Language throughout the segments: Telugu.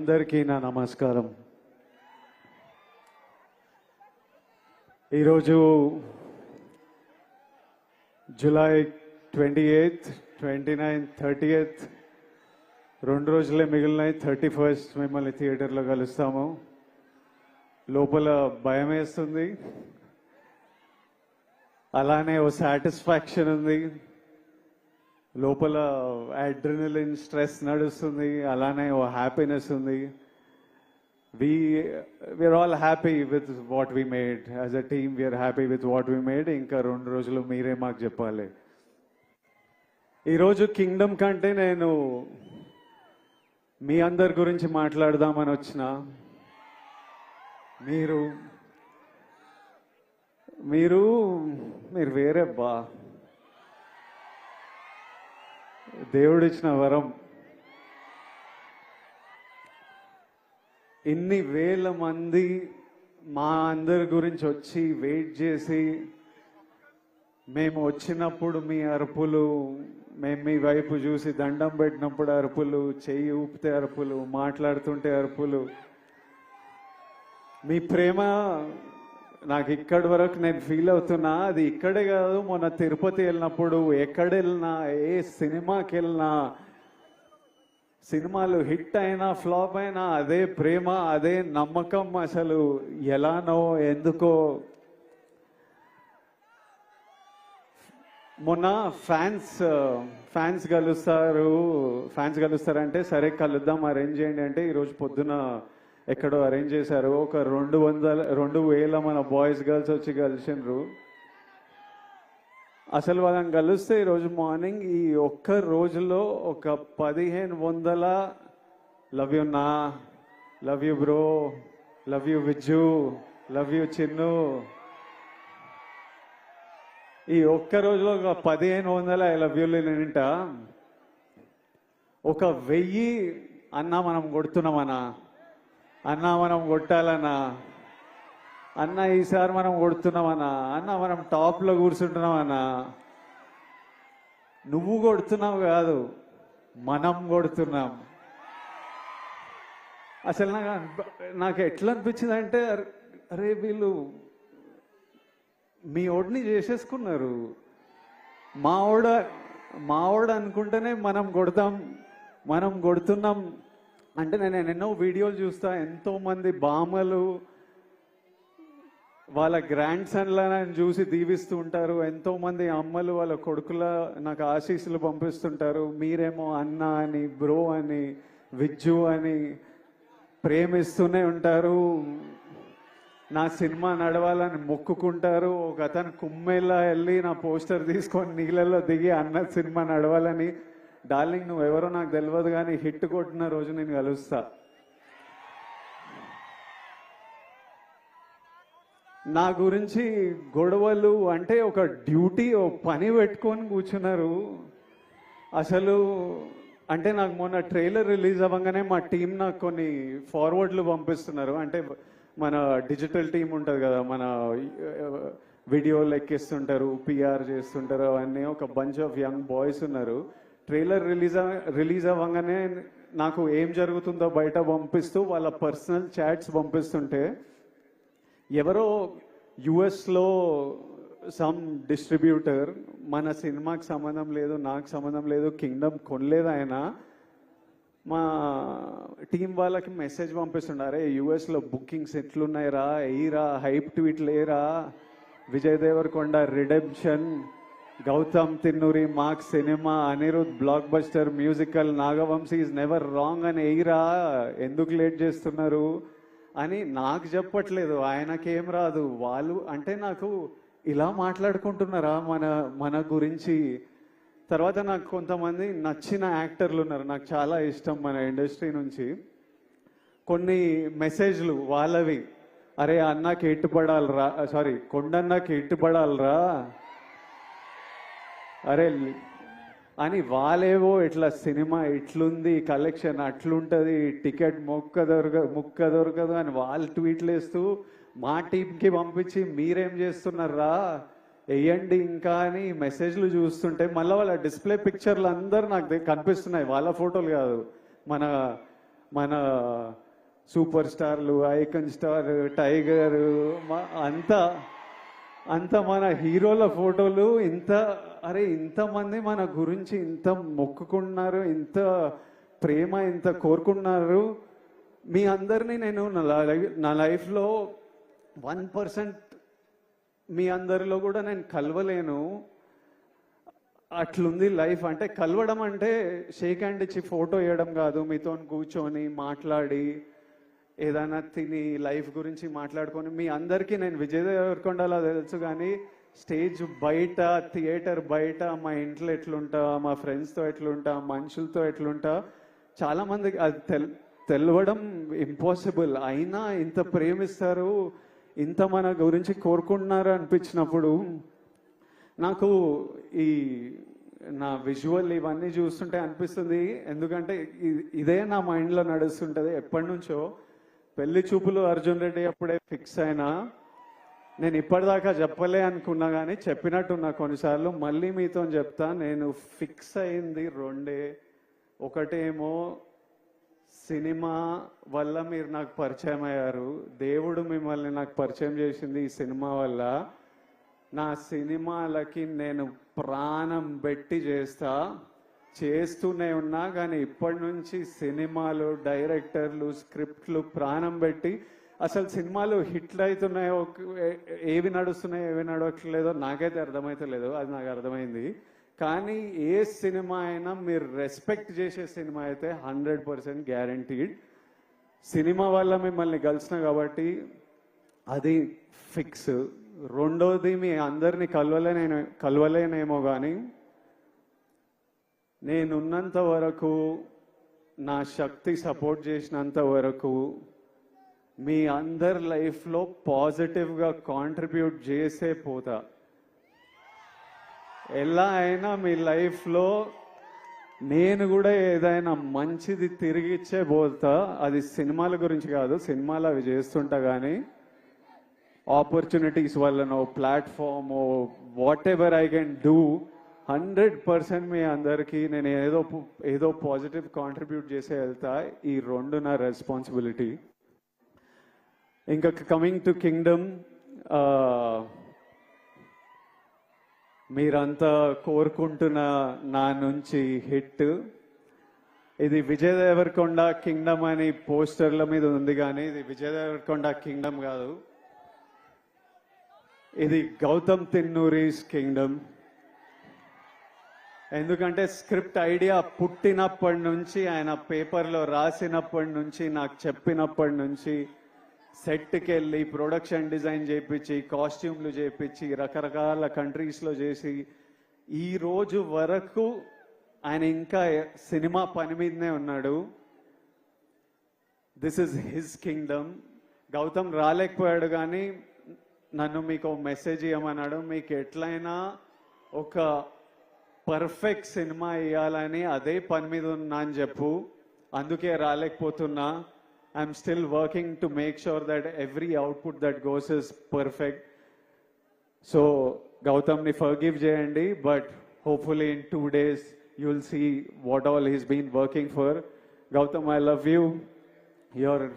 అందరికీ నా నమస్కారం. ఈరోజు జూలై 28th, 29th, 30th 2 రోజులే మిగిలినాయి. 31st మిమ్మల్ని థియేటర్లో కలుస్తాము. లోపల భయం వేస్తుంది, అలానే ఓ సాటిస్ఫాక్షన్ ఉంది. లోపల అడ్రినలిన్ స్ట్రెస్ నడుస్తుంది, అలానే ఓ హ్యాపీనెస్ ఉంది. we're all happy with what we made as a team. We are happy with what we made. ఇంకా 2 రోజులు మీరే మాకు చెప్పాలి. ఈరోజు కింగ్డమ్ కంటే నేను మీ అందరి గురించి మాట్లాడదామని వచ్చిన. మీరు మీరు మీరు వేరే బా దేవుడిచ్చిన వరం. ఇన్ని వేల మంది మా అందరి గురించి వచ్చి వెయిట్ చేసి, మేము వచ్చినప్పుడు మీ అరుపులు, మేము మీ వైపు చూసి దండం పెట్టినప్పుడు అరుపులు, చెయ్యి ఊపితే అరుపులు, మాట్లాడుతుంటే అరుపులు, మీ ప్రేమ నాకు ఇక్కడి వరకు నేను ఫీల్ అవుతున్నా. అది ఇక్కడే కాదు, మొన్న తిరుపతి వెళ్ళినప్పుడు, ఎక్కడ వెళ్ళినా, ఏ సినిమాకి వెళ్ళినా, సినిమాలు హిట్ అయినా ఫ్లాప్ అయినా అదే ప్రేమ, అదే నమ్మకం. అసలు ఎలానో ఎందుకో. మొన్న ఫ్యాన్స్ కలుస్తారంటే సరే కలుద్దాం, అరేంజ్ చేయండి అంటే ఈరోజు పొద్దున ఎక్కడో అరేంజ్ చేశారు. ఒక 2,000 మన బాయ్స్ గర్ల్స్ వచ్చి కలిసిండ్రు. అసలు వాళ్ళని కలిస్తే ఈరోజు మార్నింగ్ ఈ ఒక్క రోజులో ఒక 1,500 లవ్ యూ నా, love you bro, love you Vijju, love you Chinnu, ఈ ఒక్క రోజులో ఒక 1,500 ఐ లవ్ యూలు నింట. ఒక 1000 అన్నా మనం కొడుతున్నామన్నా, అన్నా మనం కొట్టాలన్నా, అన్న ఈసారి మనం కొడుతున్నామన్నా, అన్న మనం టాప్లో కూర్చుంటున్నామన్నా. నువ్వు కొడుతున్నావు కాదు, మనం కొడుతున్నాం. అసలు నాకు ఎట్లా అనిపించింది అంటే, అరే వీళ్ళు మీ ఓడిని చేసేసుకున్నారు. మా ఓడ అనుకుంటేనే మనం కొడుతున్నాం అంటే. నేను ఎన్నో వీడియోలు చూస్తా, ఎంతో మంది బామ్మలు వాళ్ళ గ్రాండ్ సన్లను చూసి దీవిస్తూ ఉంటారు. ఎంతో మంది అమ్మలు వాళ్ళ కొడుకుల నాకు ఆశీస్సులు పంపిస్తుంటారు. మీరేమో అన్న అని, బ్రో అని, విజ్జు అని ప్రేమిస్తూనే ఉంటారు. నా సినిమా నడవాలని మొక్కుకుంటారు. ఒక అతను కుమ్మెల్లా వెళ్ళి నా పోస్టర్ తీసుకొని నీళ్ళల్లో దిగి అన్న సినిమా నడవాలని. డార్లింగ్ నువ్వు ఎవరో నాకు తెలియదు, కానీ హిట్ కొట్టిన రోజు నేను కలుస్తా. నా గురించి గొడవలు అంటే ఒక డ్యూటీ, ఓ పని పెట్టుకొని కూర్చున్నారు. అసలు అంటే నాకు మొన్న ట్రైలర్ రిలీజ్ అవ్వగానే మా టీం నాకు కొన్ని ఫార్వర్డ్లు పంపిస్తున్నారు. అంటే మన డిజిటల్ టీం ఉంటుంది కదా, మన వీడియోలు ఎక్కిస్తుంటారు, పిఆర్ చేస్తుంటారు, అవన్నీ ఒక బంచ్ ఆఫ్ యంగ్ బాయ్స్ ఉన్నారు. ట్రైలర్ రిలీజ్ అవ్వగానే నాకు ఏం జరుగుతుందో బయట పంపిస్తూ వాళ్ళ పర్సనల్ చాట్స్ పంపిస్తుంటే, ఎవరో యుఎస్లో సమ్ డిస్ట్రిబ్యూటర్, మన సినిమాకి సంబంధం లేదు, నాకు సంబంధం లేదు, కింగ్డమ్ కొనలేదు ఆయన, మా టీం వాళ్ళకి మెసేజ్ పంపిస్తుండారే, యుఎస్లో బుకింగ్స్ ఎట్లున్నాయిరా, ఎయిరా, హైప్ ట్వీట్లు ఏరా, విజయ్ దేవరకొండ రిడెంప్షన్, గౌతమ్ తిన్నూరి మార్క్ సినిమా, Anirudh blockbuster musical, Nagavamsi is never wrong అని ఎయిరా, ఎందుకు లేట్ చేస్తున్నారు అని నాకు చెప్పట్లేదు. ఆయనకేం రాదు. వాళ్ళు అంటే నాకు ఇలా మాట్లాడుకుంటున్నారా మన గురించి. తర్వాత నాకు కొంతమంది నచ్చిన యాక్టర్లు ఉన్నారు, నాకు చాలా ఇష్టం మన ఇండస్ట్రీ నుంచి. కొన్ని మెసేజ్లు వాళ్ళవి, అరే అన్నకి ఎట్టుపడాలరా, సారీ కొండన్నకి ఎట్టుపడాలరా, అరే అని వాళ్ళేవో ఇట్లా సినిమా ఇట్లుంది, కలెక్షన్ అట్లుంటుంది, టికెట్ ముక్క దొరకదు అని వాళ్ళు ట్వీట్లు వేస్తూ మా టీంకి పంపించి మీరేం చేస్తున్నారా వేయండి ఇంకా అని మెసేజ్లు చూస్తుంటే, మళ్ళీ వాళ్ళ డిస్ప్లే పిక్చర్లు అందరూ నాకు కనిపిస్తున్నాయి. వాళ్ళ ఫోటోలు కాదు, మన మన సూపర్ స్టార్లు, ఐకన్ స్టార్, టైగర్, అంతా అంత మన హీరోల ఫోటోలు ఇంతమంది మన గురించి ఇంత మొక్కుకున్నారు, ఇంత ప్రేమ ఇంత కోరుకున్నారు. మీ అందరినీ నేను నా లైఫ్లో 1% మీ అందరిలో కూడా నేను కలవలేను. అట్లుంది లైఫ్. అంటే కలవడం అంటే షేక్ హ్యాండ్ ఇచ్చి ఫోటో వేయడం కాదు, మీతో కూర్చొని మాట్లాడి ఏదైనా తిని లైఫ్ గురించి మాట్లాడుకొని. మీ అందరికీ నేను విజయ్ దేవరకొండలా తెలుసు, కానీ స్టేజ్ బయట, థియేటర్ బయట, మా ఇంట్లో ఎట్లుంటా, మా ఫ్రెండ్స్తో ఎట్లుంటా, మనుషులతో ఎట్లుంటా, చాలామందికి అది తెలవడం ఇంపాసిబుల్. అయినా ఇంత ప్రేమిస్తారు, ఇంత మన గురించి కోరుకుంటున్నారు అనిపించినప్పుడు నాకు ఈ నా విజువల్ ఇవన్నీ చూస్తుంటే అనిపిస్తుంది. ఎందుకంటే ఇదే నా మైండ్లో నడుస్తుంటుంది ఎప్పటి నుంచో. పెళ్లి చూపులు అర్జున్ రెడ్డి అప్పుడే ఫిక్స్ అయినా, నేను ఇప్పటిదాకా చెప్పలే అనుకున్నా కానీ చెప్పినట్టున్నా కొన్నిసార్లు. మళ్ళీ మీతో చెప్తా, నేను ఫిక్స్ అయింది రెండే. ఒకటేమో సినిమా వల్ల మీరు నాకు పరిచయం అయ్యారు, దేవుడు మిమ్మల్ని నాకు పరిచయం చేసింది ఈ సినిమా వల్ల. నా సినిమాలకి నేను ప్రాణం పెట్టి చేస్తూనే ఉన్నా, కానీ ఇప్పటి నుంచి సినిమాలు, డైరెక్టర్లు, స్క్రిప్ట్లు ప్రాణం పెట్టి, అసలు సినిమాలు హిట్లు అవుతున్నాయో, ఏవి నడుస్తున్నాయో ఏవి నడవట్లేదో నాకైతే అర్థమైతలేదు, అది నాకు అర్థమైంది. కానీ ఏ సినిమా అయినా మీరు రెస్పెక్ట్ చేసే సినిమా అయితే 100% గ్యారంటీడ్. సినిమా వల్ల మిమ్మల్ని కలిసిన కాబట్టి అది ఫిక్స్. రెండోది, మీ అందరినీ కలవలేనేమో కానీ నేనున్నంత వరకు, నా శక్తి సపోర్ట్ చేసినంత వరకు మీ అందరి లైఫ్లో పాజిటివ్గా కాంట్రిబ్యూట్ చేసే పోతా. ఎలా అయినా మీ లైఫ్లో నేను కూడా ఏదైనా మంచిది తిరిగి ఇచ్చే పోతా. అది సినిమాల గురించి కాదు, సినిమాలు అవి చేస్తుంటా, కానీ ఆపర్చునిటీస్ వల్లనో, platform, what ever I can do, 100% మీ అందరికీ నేను ఏదో పాజిటివ్ కాంట్రిబ్యూట్ చేసే వెళ్తా. ఈ రెండు నా రెస్పాన్సిబిలిటీ. ఇంకా కమింగ్ టు కింగ్డమ్, మీరంతా కోరుకుంటున్న నా నుంచి హిట్. ఇది విజయ్ దేవరకొండ కింగ్డమ్ అని పోస్టర్ల మీద ఉంది, కానీ ఇది విజయ్ దేవరకొండ కింగ్డమ్ కాదు, ఇది గౌతమ్ తిన్నూరీస్ కింగ్డమ్. ఎందుకంటే స్క్రిప్ట్ ఐడియా పుట్టినప్పటి నుంచి, ఆయన పేపర్లో రాసినప్పటి నుంచి, నాకు చెప్పినప్పటి నుంచి, సెట్కి వెళ్ళి ప్రొడక్షన్ డిజైన్ చేయించి, కాస్ట్యూమ్లు చేయించి, రకరకాల కంట్రీస్లో చేసి, ఈ రోజు వరకు ఆయన ఇంకా సినిమా పని మీదనే ఉన్నాడు. This is his Kingdom. Gautam రాలేకపోయాడు, కానీ నన్ను మీకు మెసేజ్ ఇవ్వమన్నాడు. మీకు ఎట్లయినా ఒక పర్ఫెక్ట్ సినిమా ఇవ్వాలని అదే పని మీద ఉన్నా అని చెప్పు. అందుకే రాలేకపోతున్నా. I'm still working to make sure that every output that goes is perfect. So Gautam ni forgive jayandi, but hopefully in 2 days you'll see what all he's been working for. Gautam, I love you.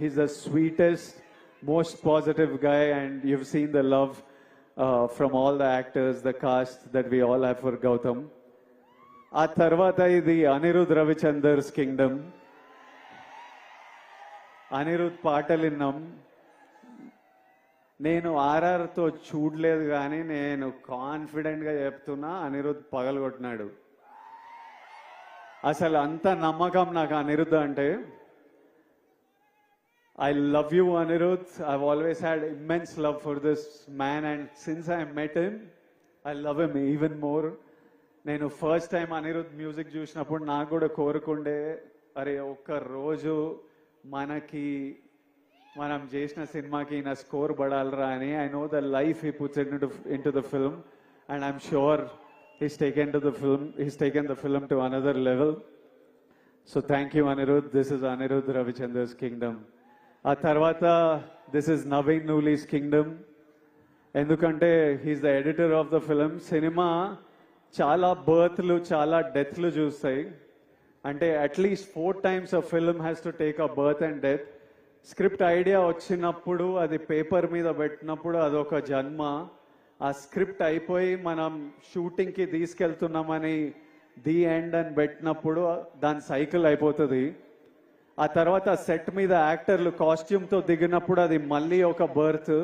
He's the sweetest, most positive guy, and you've seen the love from all the actors, the cast that we all have for Gautam. ఆ తర్వాత ఇది అనిరుద్ రవిచందర్స్ కింగ్డమ్. అనిరుద్ పాటలు విన్నాం. నేను ఆర్ఆర్తో చూడలేదు, కానీ నేను కాన్ఫిడెంట్గా చెప్తున్నా, అనిరుద్ పగలగొట్టినాడు. అసలు అంత నమ్మకం నాకు అనిరుద్ అంటే. I love you, Anirudh. I've always had immense love for this man, and since I met him, I love him even more. నేను ఫస్ట్ టైం అనిరుద్ మ్యూజిక్ చూసినప్పుడు నాకు కూడా కోరుకుండే, అరే ఒక్క రోజు మనం చేసిన సినిమాకి నా స్కోర్ పడాలరా అని. I know the life he puts in to the film, and I'm sure he's taken the film to another level. So thank you, Anirudh. This is Anirudh Ravichandra's kingdom. ఆ తర్వాత this is Naveen Nooli's Kingdom. ఎందుకంటే he's the editor of the film. Cinema చాలా బర్త్లు, చాలా డెత్లు చూస్తాయి, అంటే at least 4 times a film has to take a birth and death. Script idea వచ్చినప్పుడు అది పేపర్ మీద పెట్టినప్పుడు అదొక జన్మ. ఆ స్క్రిప్ట్ అయిపోయి మనం షూటింగ్కి తీసుకెళ్తున్నామని ది ఎండ్ అని పెట్టినప్పుడు దాని సైకిల్ అయిపోతుంది. ఆ తర్వాత సెట్ మీద యాక్టర్లు కాస్ట్యూమ్తో దిగినప్పుడు అది మళ్ళీ ఒక బర్త్.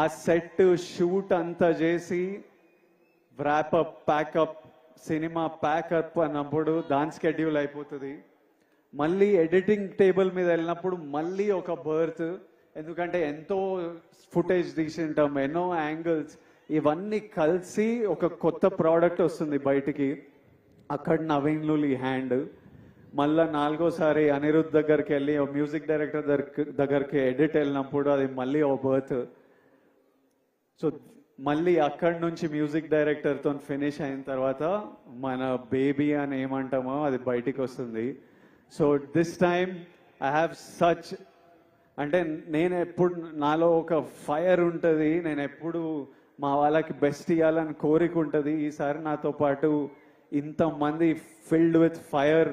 ఆ సెట్ షూట్ అంతా చేసి వ్రాపప్ ప్యాకప్ సినిమా ప్యాకప్ అన్నప్పుడు దాని స్కెడ్యూల్ అయిపోతుంది. మళ్ళీ ఎడిటింగ్ టేబుల్ మీద వెళ్ళినప్పుడు మళ్ళీ ఒక బర్త్. ఎందుకంటే ఎంతో ఫుటేజ్ తీసింటాం, ఎన్నో యాంగిల్స్, ఇవన్నీ కలిసి ఒక కొత్త ప్రోడక్ట్ వస్తుంది బయటికి. అక్కడ నవీన్ లూలి హ్యాండ్. మళ్ళీ 4వసారి అనిరుద్ధ్ దగ్గరికి వెళ్ళి మ్యూజిక్ డైరెక్టర్ దగ్గరికి ఎడిట్ వెళ్ళినప్పుడు అది మళ్ళీ ఒక బర్త్. సో మళ్ళీ అక్కడి నుంచి మ్యూజిక్ డైరెక్టర్తో ఫినిష్ అయిన తర్వాత మన బేబీ అని ఏమంటామో అది బయటికి వస్తుంది. So this time I have such, అంటే నేను ఎప్పుడు నాలో ఒక ఫైర్ ఉంటుంది, నేను ఎప్పుడు మా వాళ్ళకి బెస్ట్ ఇవ్వాలని కోరిక ఉంటుంది. ఈసారి నాతో పాటు ఇంతమంది ఫిల్డ్ విత్ ఫైర్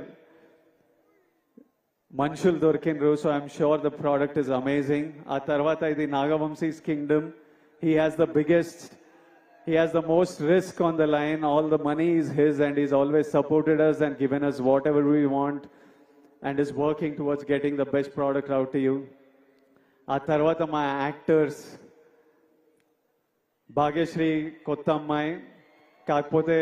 మనుషులు దొరికినరు. So I'm sure the product is amazing. ఆ తర్వాత ఇది Nagavamsi's Kingdom. He has the most risk on the line. All the money is his and he's always supported us and given us whatever we want and is working towards getting the best product out to you. ఆ తర్వాత మా యాక్టర్స్, భాగ్యశ్రీ కొత్త అమ్మాయి, కాకపోతే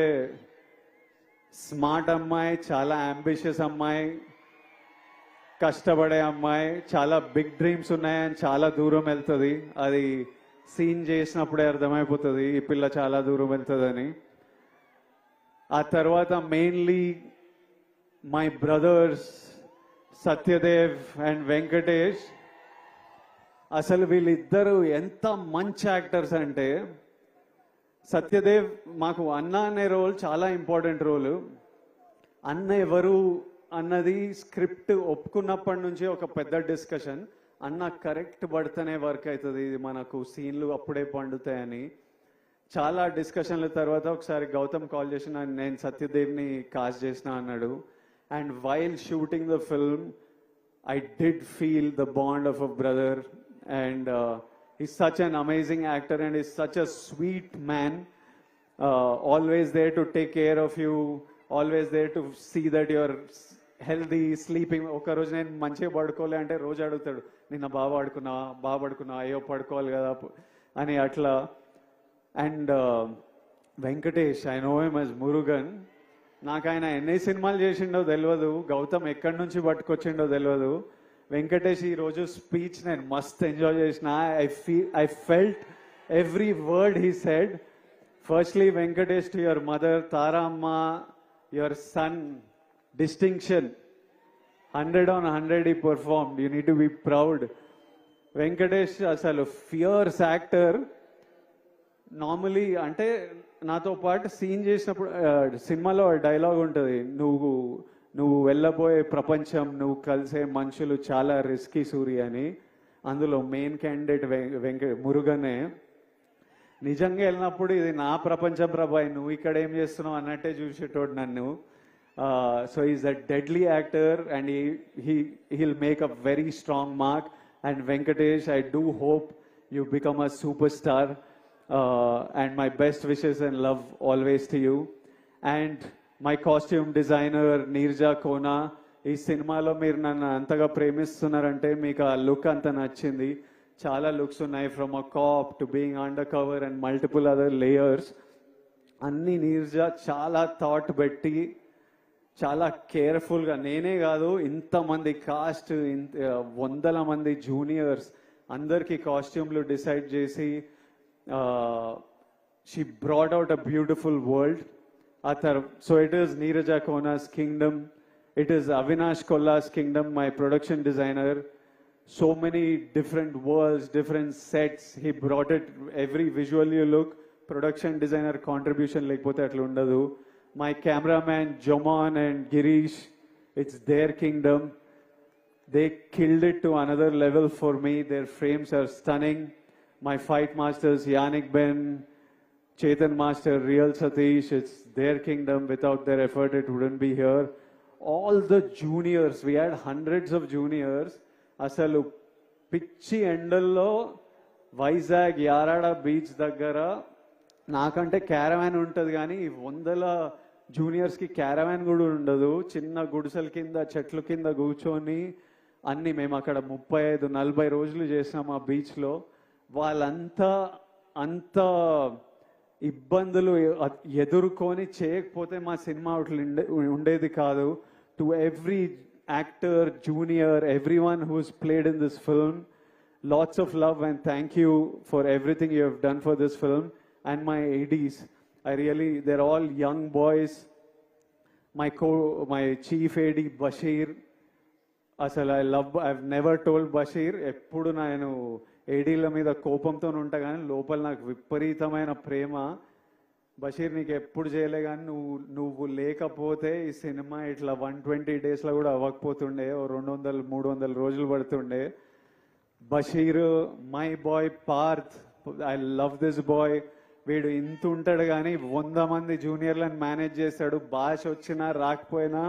స్మార్ట్ అమ్మాయి, చాలా అంబిషియస్ అమ్మాయి, కష్టపడే అమ్మాయి, చాలా బిగ్ డ్రీమ్స్ ఉన్నాయని చాలా దూరం వెళ్తుంది. అది సీన్ చేసినప్పుడే అర్థమైపోతుంది ఈ పిల్ల చాలా దూరం వెళ్తుందని. ఆ తర్వాత mainly my brothers Satyadev and Venkatesh. అసలు వీళ్ళిద్దరూ ఎంత మంచి యాక్టర్స్ అంటే, సత్యదేవ్ మాకు అన్న అనే రోల్ చాలా ఇంపార్టెంట్ రోల్. అన్న ఎవరు అన్నది స్క్రిప్ట్ ఒప్పుకున్నప్పటి నుంచి ఒక పెద్ద డిస్కషన్. అన్న కరెక్ట్ పడితేనే వర్క్ అవుతుంది, ఇది మనకు సీన్లు అప్పుడే పండుతాయని చాలా డిస్కషన్ల తర్వాత ఒకసారి గౌతమ్ కాల్ చేసిన, నేను సత్యదేవ్ని కాస్ట్ చేసిన అన్నాడు. And while shooting the film I did feel the bond of a brother. And is such an amazing actor and is such a sweet man. Always there to take care of you, always there to see that your healthy sleeping. ఒకరోజు నేను మంచిగా పడుకోలే అంటే రోజు అడుగుతాడు, నిన్న బాగా పడుకున్నా, అయ్యో పడుకోవాలి కదా అని అట్లా. And Venkatesh, I know him as Murugan. నాకు ఆయన ఎన్ని సినిమాలు చేసిండో తెలియదు, గౌతమ్ ఎక్కడి నుంచి పట్టుకొచ్చిండో తెలియదు. వెంకటేష్ ఈరోజు స్పీచ్ నేను మస్త్ ఎంజాయ్ చేసిన. I felt every word he said. Firstly Venkatesh, to your mother Tara అమ్మ, your son distinction 100 on 100 he performed. You need to be proud. Venkatesh asalu fierce actor. Normally అంటే నాతో పాటు సీన్ చేసినప్పుడు సినిమాలో డైలాగ్ ఉంటుంది, నువ్వు వెళ్ళబోయే ప్రపంచం, నువ్వు కలిసే మనుషులు చాలా రిస్కీ సూర్య అని. అందులో మెయిన్ క్యాండిడేట్ మురుగనే. నిజంగా వెళ్ళినప్పుడు ఇది నా ప్రపంచం ప్రభాయ్, నువ్వు ఇక్కడ ఏం చేస్తున్నావు అన్నట్టే చూసేటోడు నన్ను. So he's a deadly actor and he'll make a very strong mark. And Venkatesh, I do hope you become a superstar. And my best wishes and love always to you. And my costume designer Neerja Kona. ఈ సినిమాలో మీరు నన్ను అంతగా ప్రేమిస్తున్నారంటే మీకు ఆ లుక్ అంత నచ్చింది. చాలా లుక్స్ ఉన్నాయి, from a cap to being under cover and multiple other layers. అన్ని నీర్జా చాలా థాట్ పెట్టి చాలా కేర్ఫుల్గా, నేనే కాదు ఇంతమంది కాస్ట్, వందల మంది జూనియర్స్ అందరికీ కాస్ట్యూమ్లు డిసైడ్ చేసి she brought out a beautiful world. So it is Neeraja Kona's Kingdom, it is Avinash Kolla's Kingdom, my production designer. So many different worlds, different sets, he brought it, every visual you look, production designer contribution lekapothe atla undadu. My cameraman Jomon and Girish, it's their kingdom. They killed it to another level for me. Their frames are stunning. My fight masters Yannick Ben, Chetan Master, Real Satish, it's their kingdom. Without their effort, it wouldn't be here. All the juniors, we had hundreds of juniors. అసలు పిచ్చి ఎండల్లో వైజాగ్ యారాడ బీచ్ దగ్గర నాకంటే క్యారవాన్ ఉంటుంది కానీ వందల జూనియర్స్కి క్యారవాన్ కూడా ఉండదు. చిన్న గుడిసెల కింద చెట్ల కింద కూర్చొని అన్ని మేము అక్కడ 35-40 రోజులు చేసాం ఆ బీచ్లో. వాళ్ళంతా అంత ఇబ్బందులు ఎదుర్కొని చేయకపోతే మా సినిమా ఉండేది కాదు. To every actor, junior, everyone who's played in this film, lots of love and thank you for everything you have done for this film. And my ADs, they're all young boys. My chief AD Bashir, అసలు I've never told Bashir, ఎప్పుడు నేను ఏడీల మీద కోపంతో ఉంటా కానీ లోపల నాకు విపరీతమైన ప్రేమ. బషీర్ నీకు ఎప్పుడు చేయలే కానీ నువ్వు లేకపోతే ఈ సినిమా ఇట్లా 120 daysలో కూడా అవ్వకపోతుండే, 200-300 రోజులు పడుతుండే. Basheer, my boy Parth, I love this boy. వీడు ఇంత ఉంటాడు కానీ 100 మంది జూనియర్లను మేనేజ్ చేస్తాడు. భాష వచ్చినా రాకపోయినా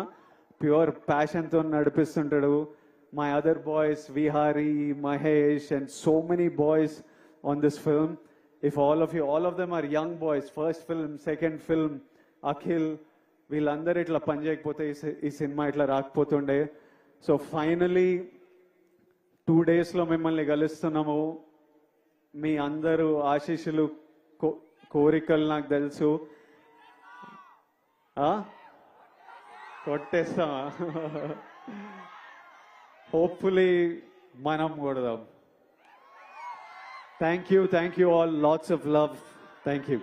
ప్యూర్ ప్యాషన్తో నడిపిస్తుంటాడు. My other boys, Vihari, Mahesh and so many boys on this film. If all of them are young boys, first film, second film, Akhil, వీళ్ళందరూ ఇట్లా పనిచేయకపోతే ఈ సినిమా ఇట్లా రాకపోతుండే. సో ఫైనలీ 2 daysలో మిమ్మల్ని కలుస్తున్నాము. మీ అందరూ ఆశీస్సులు, కోరికలు నాకు తెలుసు. కొట్టేస్తామా? హోప్ఫుల్లీ మనం కొడదాం. Thank you all, lots of love. Thank you.